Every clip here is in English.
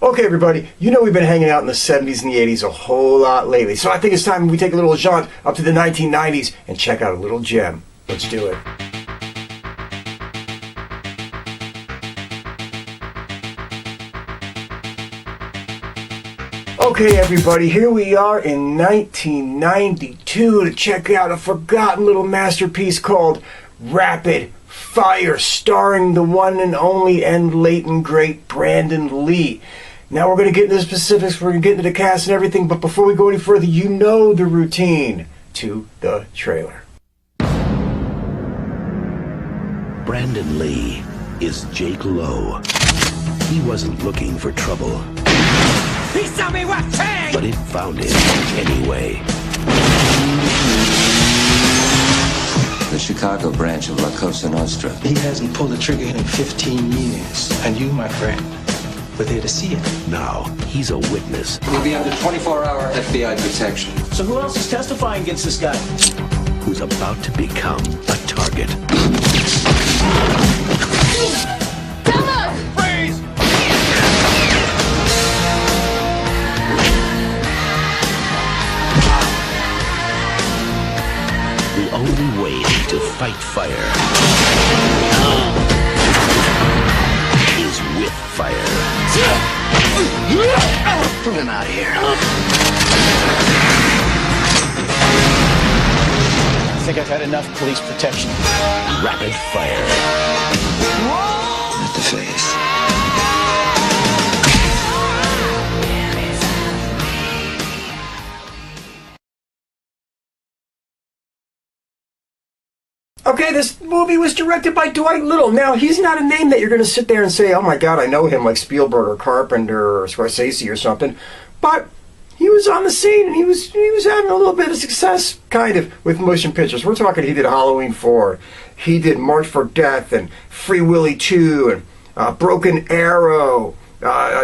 Okay, everybody, you know we've been hanging out in the 70s and the 80s a whole lot lately, so I think it's time we take a little jaunt up to the 1990s and check out a little gem. Let's do it. Okay, everybody, here we are in 1992 to check out a forgotten little masterpiece called Rapid Fire, starring the one and only and late and great Brandon Lee. Now we're going to get into the specifics, we're going to get into the cast and everything, but before we go any further, you know the routine. To the trailer. Brandon Lee is Jake Lowe. He wasn't looking for trouble. He saw me with Chang! But it found him anyway. The Chicago branch of La Cosa Nostra. He hasn't pulled the trigger in 15 years. And you, my friend, were there to see it. Now, he's a witness. We'll be under 24-hour FBI protection. So who else is testifying against this guy? Who's about to become a target. Freeze! The only way to fight fire is with fire. Get him out of here. I think I've had enough police protection. Rapid fire. At the face. Okay, this movie was directed by Dwight Little. Now, he's not a name that you're going to sit there and say, oh my god, I know him, like Spielberg or Carpenter or Scorsese or something. But he was on the scene and he was having a little bit of success, kind of, with motion pictures. We're talking, he did Halloween 4, he did March for Death and Free Willy 2 and Broken Arrow,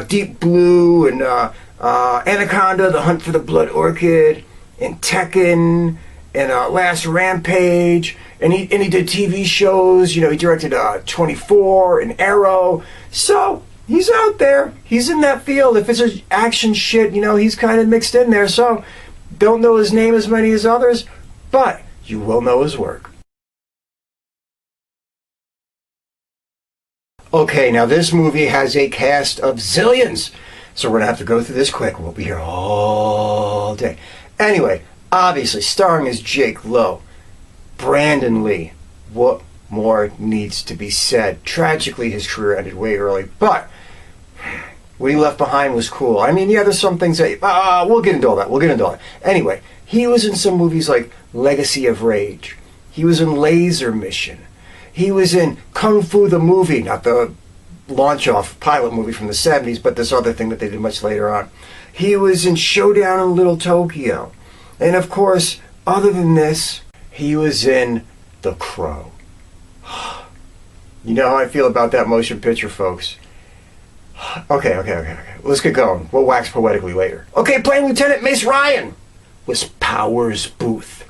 Deep Blue and Anaconda, The Hunt for the Blood Orchid, and Tekken, and Last Rampage, and he did TV shows. You know, he directed 24 and Arrow. So he's out there. He's in that field. If it's an action shit, you know, he's kind of mixed in there. So don't know his name as many as others, but you will know his work. Okay, now this movie has a cast of zillions, so we're gonna have to go through this quick. We'll be here all day. Anyway. Obviously, starring as Jake Lowe, Brandon Lee. What more needs to be said? Tragically, his career ended way early, but what he left behind was cool. I mean, yeah, there's some things that... we'll get into all that. Anyway, he was in some movies like Legacy of Rage. He was in Laser Mission. He was in Kung Fu the Movie, not the launch-off pilot movie from the 70s, but this other thing that they did much later on. He was in Showdown in Little Tokyo. And of course, other than this, he was in The Crow. You know how I feel about that motion picture, folks. Okay. Let's get going. We'll wax poetically later. Okay, playing Lieutenant Mace Ryan was Powers Boothe.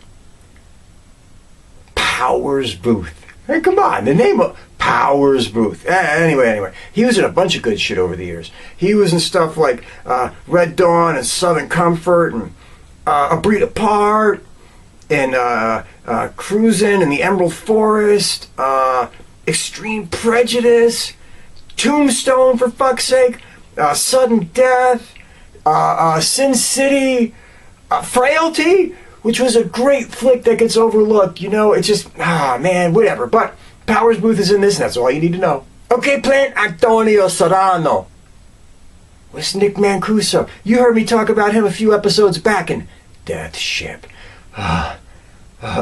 Powers Boothe. Hey, come on, the name of Powers Boothe. Anyway, he was in a bunch of good shit over the years. He was in stuff like Red Dawn and Southern Comfort and A Breed Apart, and Cruisin' in the Emerald Forest, Extreme Prejudice, Tombstone, for fuck's sake, Sudden Death, Sin City, Frailty, which was a great flick that gets overlooked. You know, it's just, man, whatever. But Powers Boothe is in this, and that's all you need to know. Okay, playing Antonio Serrano was Nick Mancuso. You heard me talk about him a few episodes back in Death Ship.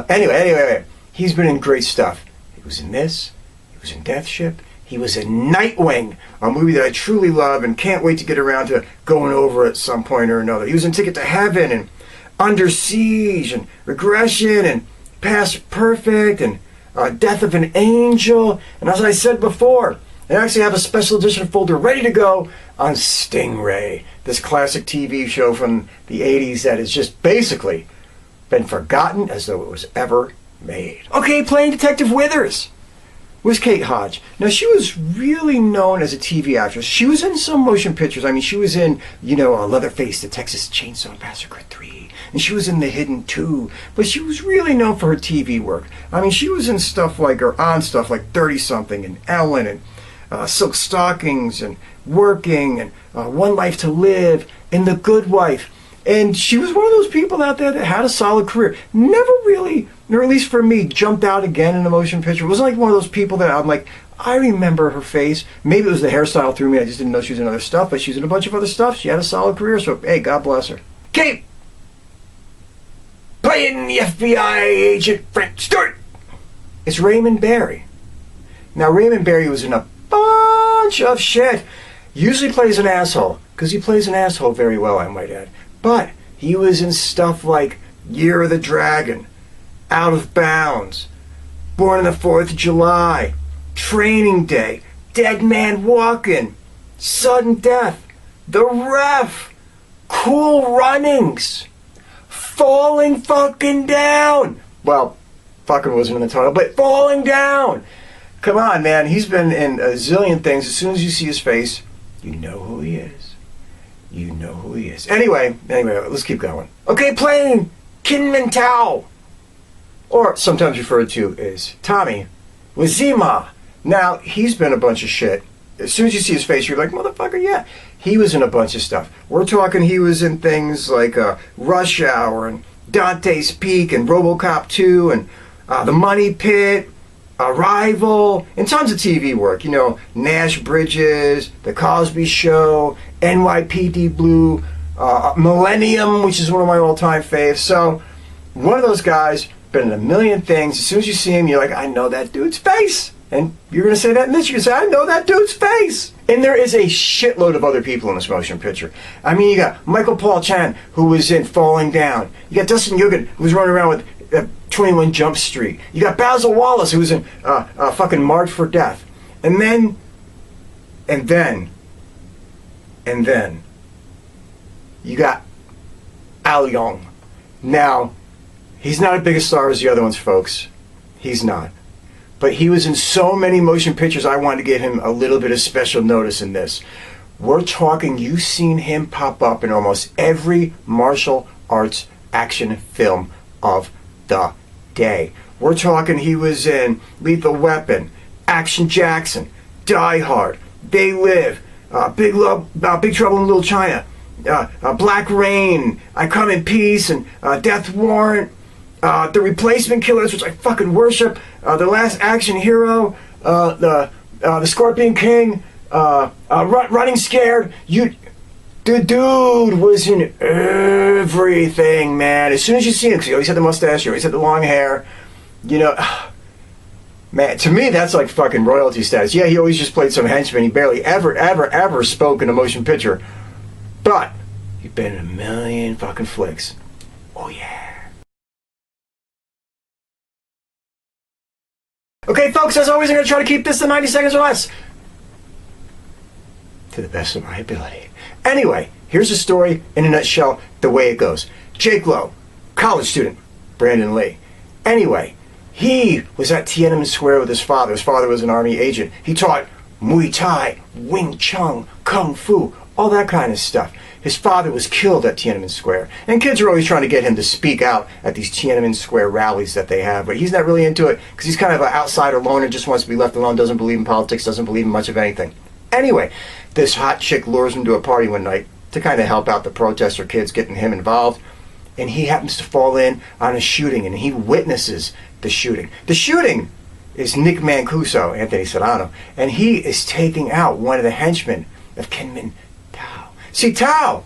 Anyway, he's been in great stuff. He was in this, he was in Death Ship, he was in Nightwing, a movie that I truly love and can't wait to get around to going over at some point or another. He was in Ticket to Heaven and Under Siege and Regression and Past Perfect and Death of an Angel. And as I said before, I actually have a special edition folder ready to go on Stingray, this classic TV show from the 80s that has just basically been forgotten as though it was ever made. Okay, playing Detective Withers was Kate Hodge. Now, she was really known as a TV actress. She was in some motion pictures. I mean, she was in, Leatherface, the Texas Chainsaw Massacre 3. And she was in The Hidden 2. But she was really known for her TV work. I mean, she was in stuff like 30-something, and Ellen, and Silk Stockings, and Working, and One Life to Live, and The Good Wife. And she was one of those people out there that had a solid career. Never really, or at least for me, jumped out again in a motion picture. It wasn't like one of those people that I'm like, I remember her face. Maybe it was the hairstyle threw me. I just didn't know she was in other stuff. But she was in a bunch of other stuff. She had a solid career. So, hey, God bless her. Kate! Playing the FBI agent Frank Stewart. It's Raymond Barry. Now, Raymond Barry was in a bunch of shit. Usually plays an asshole. Because he plays an asshole very well, I might add. But he was in stuff like Year of the Dragon, Out of Bounds, Born on the 4th of July, Training Day, Dead Man Walking, Sudden Death, The Ref, Cool Runnings, Falling Fucking Down. Well, fucking wasn't in the title, but Falling Down. Come on, man. He's been in a zillion things. As soon as you see his face, you know who he is. You know who he is. Anyway, let's keep going. Okay, playing Kinman Tau, or sometimes referred to as Tommy, with Tzi Ma. Now, he's been a bunch of shit. As soon as you see his face, you're like, motherfucker, yeah. He was in a bunch of stuff. We're talking he was in things like Rush Hour, and Dante's Peak, and RoboCop 2, and The Money Pit, Arrival, and tons of TV work. Nash Bridges, The Cosby Show, NYPD Blue, Millennium, which is one of my all-time faves. So, one of those guys, been in a million things. As soon as you see him, you're like, I know that dude's face. And you're going to say that in this. You're going to say, I know that dude's face. And there is a shitload of other people in this motion picture. I mean, you got Michael Paul Chan, who was in Falling Down. You got Dustin Nguyen, who was running around with 21 Jump Street. You got Basil Wallace, who was in fucking Marked for Death. And then, you got Leong. Now, he's not as big a star as the other ones, folks. He's not. But he was in so many motion pictures, I wanted to give him a little bit of special notice in this. We're talking, you've seen him pop up in almost every martial arts action film of the day. We're talking he was in Lethal Weapon, Action Jackson, Die Hard, They Live, Big Trouble in Little China, Black Rain, I Come in Peace, and Death Warrant, The Replacement Killers, which I fucking worship, The Last Action Hero, the Scorpion King, Running Scared. The dude was in everything, man. As soon as you see him, because he always had the mustache, he always had the long hair, man, to me, that's like fucking royalty status. Yeah, he always just played some henchman. He barely ever spoke in a motion picture. But he's been in a million fucking flicks. Oh, yeah. Okay, folks, as always, I'm going to try to keep this to 90 seconds or less. To the best of my ability. Anyway, here's the story in a nutshell, the way it goes. Jake Lowe, college student, Brandon Lee. Anyway, he was at Tiananmen Square with his father. His father was an army agent. He taught Muay Thai, Wing Chun, Kung Fu, all that kind of stuff. His father was killed at Tiananmen Square. And kids are always trying to get him to speak out at these Tiananmen Square rallies that they have. But he's not really into it because he's kind of an outsider loner, just wants to be left alone, doesn't believe in politics, doesn't believe in much of anything. Anyway, this hot chick lures him to a party one night to kind of help out the protester kids, getting him involved. And he happens to fall in on a shooting, and he witnesses the shooting. The shooting is Nick Mancuso, Anthony Serrano, and he is taking out one of the henchmen of Kinman Tau. See, Tau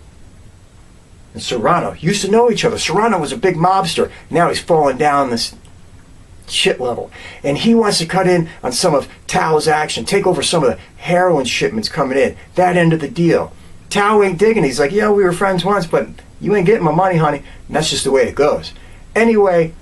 and Serrano used to know each other. Serrano was a big mobster. Now he's fallen down this shit level. And he wants to cut in on some of Tau's action, take over some of the heroin shipments coming in. That end of the deal. Tau ain't digging. He's like, yeah, we were friends once, but you ain't getting my money, honey. And that's just the way it goes. Anyway,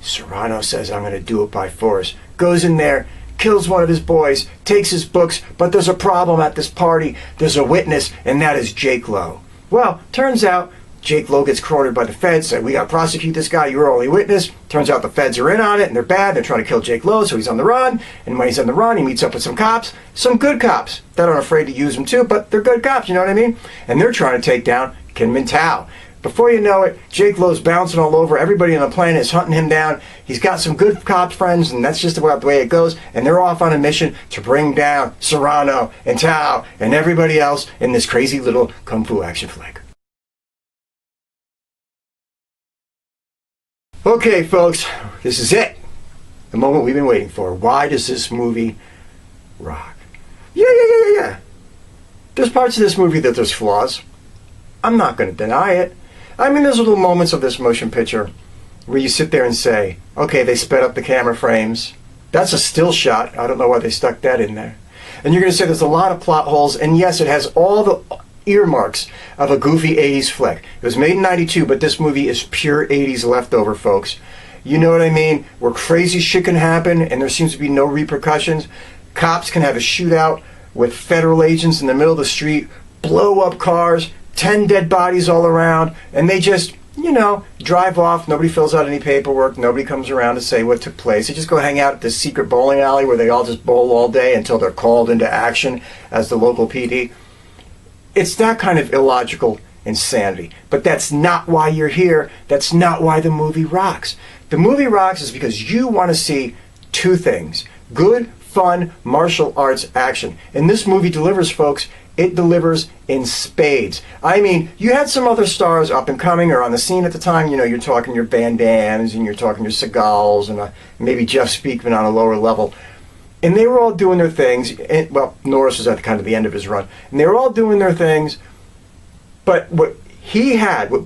Serrano says, I'm going to do it by force. Goes in there, kills one of his boys, takes his books, but there's a problem at this party. There's a witness, and that is Jake Lowe. Well, turns out Jake Lowe gets cornered by the feds, say, we got to prosecute this guy, you're our only witness. Turns out the feds are in on it, and they're bad, they're trying to kill Jake Lowe, so he's on the run. And when he's on the run, he meets up with some cops, some good cops that aren't afraid to use him too, but they're good cops, you know what I mean? And they're trying to take down Kinman Tau. Before you know it, Jake Lowe's bouncing all over. Everybody on the planet is hunting him down. He's got some good cop friends, and that's just about the way it goes. And they're off on a mission to bring down Serrano and Tau and everybody else in this crazy little kung fu action flick. Okay, folks, this is it. The moment we've been waiting for. Why does this movie rock? Yeah. There's parts of this movie that there's flaws. I'm not going to deny it. I mean, there's little moments of this motion picture where you sit there and say, okay, they sped up the camera frames. That's a still shot. I don't know why they stuck that in there. And you're going to say there's a lot of plot holes, and yes, it has all the earmarks of a goofy 80s flick. It was made in 92, but this movie is pure 80s leftover, folks. You know what I mean? Where crazy shit can happen, and there seems to be no repercussions. Cops can have a shootout with federal agents in the middle of the street, blow up cars, 10 dead bodies all around, and they just, drive off. Nobody fills out any paperwork. Nobody comes around to say what took place. They just go hang out at this secret bowling alley where they all just bowl all day until they're called into action as the local PD. It's that kind of illogical insanity. But that's not why you're here. That's not why the movie rocks. The movie rocks is because you want to see two things. Good, fun, martial arts action. And this movie delivers, folks. It delivers in spades. I mean, you had some other stars up and coming or on the scene at the time. You're talking your Van Dams and you're talking your Seagals and maybe Jeff Speakman on a lower level. And they were all doing their things. And, well, Norris was at kind of the end of his run. And they were all doing their things. But what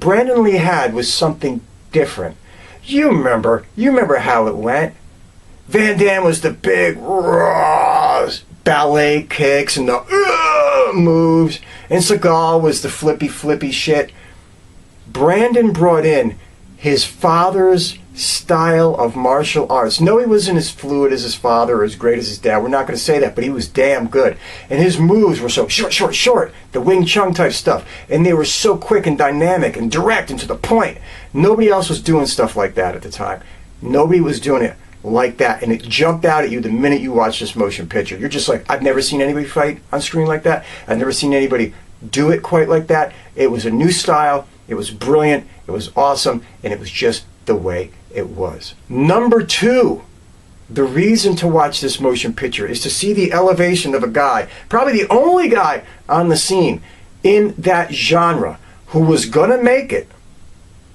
Brandon Lee had was something different. You remember how it went. Van Damme was the big raw ballet kicks and the moves, and Seagal was the flippy shit. Brandon brought in his father's style of martial arts. No, he wasn't as fluid as his father or as great as his dad. We're not going to say that, but he was damn good. And his moves were so short, the Wing Chun type stuff. And they were so quick and dynamic and direct and to the point. Nobody else was doing stuff like that at the time. Nobody was doing it like that, and it jumped out at you the minute you watched this motion picture. You're just like, I've never seen anybody fight on screen like that. I've never seen anybody do it quite like that. It was a new style. It was brilliant. It was awesome, and it was just the way it was. Number two, the reason to watch this motion picture is to see the elevation of a guy, probably the only guy on the scene in that genre who was gonna make it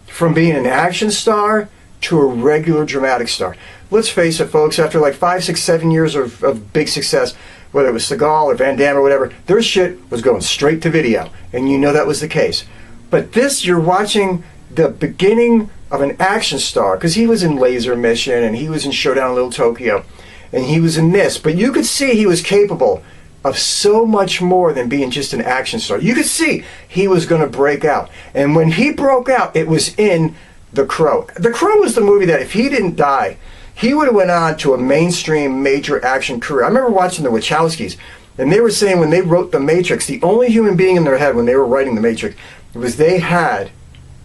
from being an action star to a regular dramatic star. Let's face it, folks, after like 5, 6, 7 years of big success, whether it was Seagal or Van Damme or whatever, their shit was going straight to video. And you know that was the case. But this, you're watching the beginning of an action star, because he was in Laser Mission and he was in Showdown in Little Tokyo, and he was in this. But you could see he was capable of so much more than being just an action star. You could see he was going to break out. And when he broke out, it was in The Crow. The Crow was the movie that if he didn't die, he would have went on to a mainstream major action career. I remember watching the Wachowskis, and they were saying when they wrote The Matrix, the only human being in their head when they were writing The Matrix was they had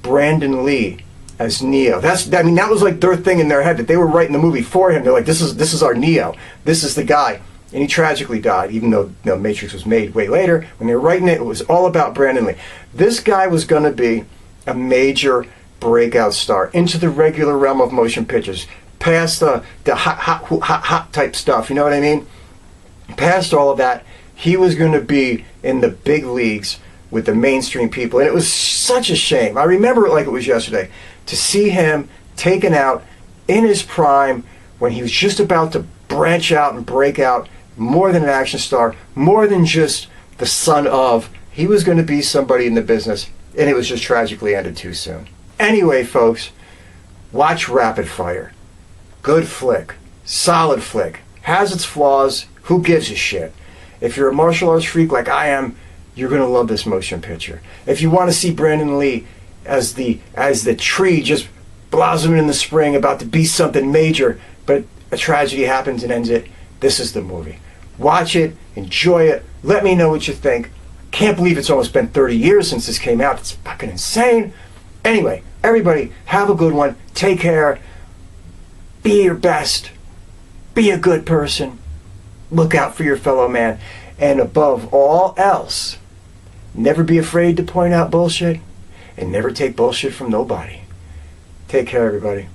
Brandon Lee as Neo. That was like their thing in their head, that they were writing the movie for him. They're like, this is our Neo. This is the guy. And he tragically died, even though Matrix was made way later. When they were writing it, it was all about Brandon Lee. This guy was going to be a major breakout star into the regular realm of motion pictures. Past the hot type stuff, you know what I mean? Past all of that, he was going to be in the big leagues with the mainstream people. And it was such a shame. I remember it like it was yesterday, to see him taken out in his prime when he was just about to branch out and break out more than an action star, more than just the son of. He was going to be somebody in the business, and it was just tragically ended too soon. Anyway, folks, watch Rapid Fire. Good flick. Solid flick. Has its flaws. Who gives a shit? If you're a martial arts freak like I am, you're going to love this motion picture. If you want to see Brandon Lee as the tree just blossoming in the spring, about to be something major, but a tragedy happens and ends it, this is the movie. Watch it. Enjoy it. Let me know what you think. Can't believe it's almost been 30 years since this came out. It's fucking insane. Anyway, everybody, have a good one. Take care. Be your best. Be a good person. Look out for your fellow man. And above all else, never be afraid to point out bullshit, and never take bullshit from nobody. Take care, everybody.